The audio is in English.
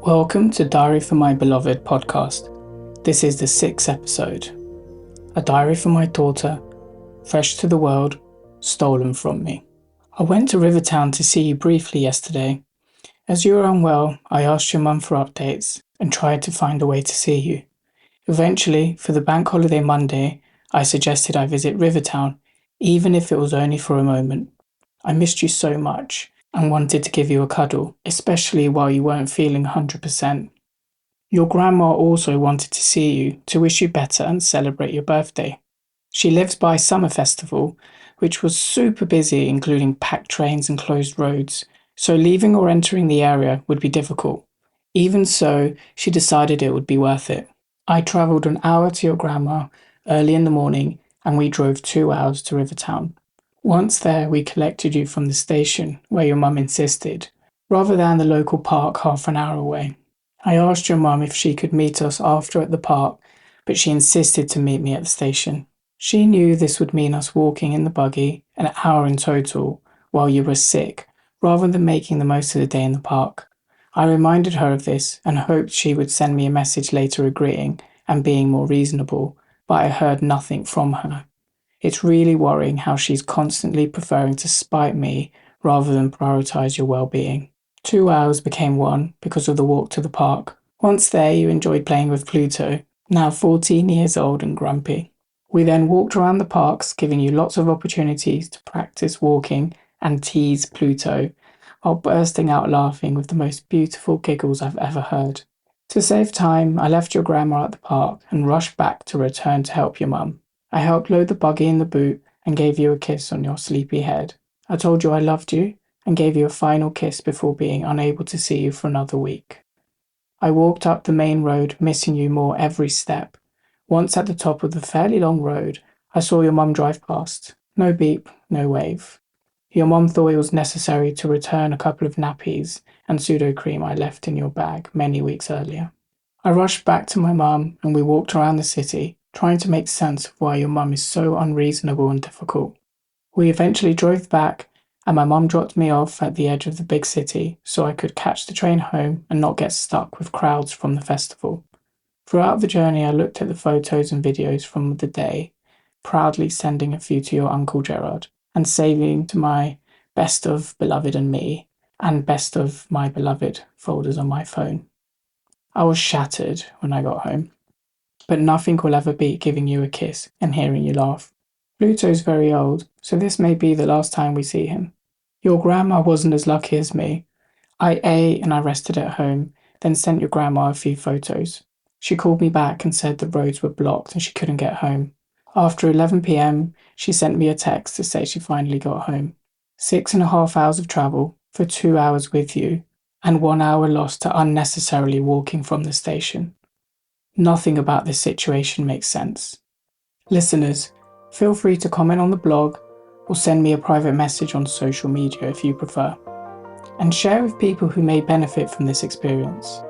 Welcome to Diary for My Beloved podcast. This is the 6th episode. A diary for my daughter, fresh to the world, stolen from me. I went to Rivertown to see you briefly yesterday. As you were unwell, I asked your mum for updates and tried to find a way to see you. Eventually, for the bank holiday Monday, I suggested I visit Rivertown, even if it was only for a moment. I missed you so much and wanted to give you a cuddle, especially while you weren't feeling 100%. Your grandma also wanted to see you to wish you better and celebrate your birthday. She lives by Summer Festival, which was super busy, including packed trains and closed roads, so leaving or entering the area would be difficult. Even so, she decided it would be worth it. I travelled an hour to your grandma early in the morning and we drove 2 hours to Rivertown. Once there, we collected you from the station, where your mum insisted, rather than the local park half an hour away. I asked your mum if she could meet us after at the park, but she insisted to meet me at the station. She knew this would mean us walking in the buggy an hour in total while you were sick, rather than making the most of the day in the park. I reminded her of this and hoped she would send me a message later agreeing and being more reasonable, but I heard nothing from her. It's really worrying how she's constantly preferring to spite me rather than prioritise your well-being. 2 hours became one because of the walk to the park. Once there, you enjoyed playing with Pluto, now 14 years old and grumpy. We then walked around the parks, giving you lots of opportunities to practice walking and tease Pluto, while bursting out laughing with the most beautiful giggles I've ever heard. To save time, I left your grandma at the park and rushed back to return to help your mum. I helped load the buggy in the boot and gave you a kiss on your sleepy head. I told you I loved you and gave you a final kiss before being unable to see you for another week. I walked up the main road, missing you more every step. Once at the top of the fairly long road, I saw your mum drive past. No beep, no wave. Your mum thought it was necessary to return a couple of nappies and pseudo cream I left in your bag many weeks earlier. I rushed back to my mum and we walked around the city, trying to make sense of why your mum is so unreasonable and difficult. We eventually drove back and my mum dropped me off at the edge of the big city so I could catch the train home and not get stuck with crowds from the festival. Throughout the journey, I looked at the photos and videos from the day, proudly sending a few to your Uncle Gerard and saving to my best of beloved and me and best of my beloved folders on my phone. I was shattered when I got home. But nothing will ever beat giving you a kiss and hearing you laugh. Pluto's very old, so this may be the last time we see him. Your grandma wasn't as lucky as me. I ate and I rested at home, then sent your grandma a few photos. She called me back and said the roads were blocked and she couldn't get home. After 11 p.m, she sent me a text to say she finally got home. 6.5 hours of travel for 2 hours with you, and 1 hour lost to unnecessarily walking from the station. Nothing about this situation makes sense. Listeners, feel free to comment on the blog or send me a private message on social media if you prefer, and share with people who may benefit from this experience.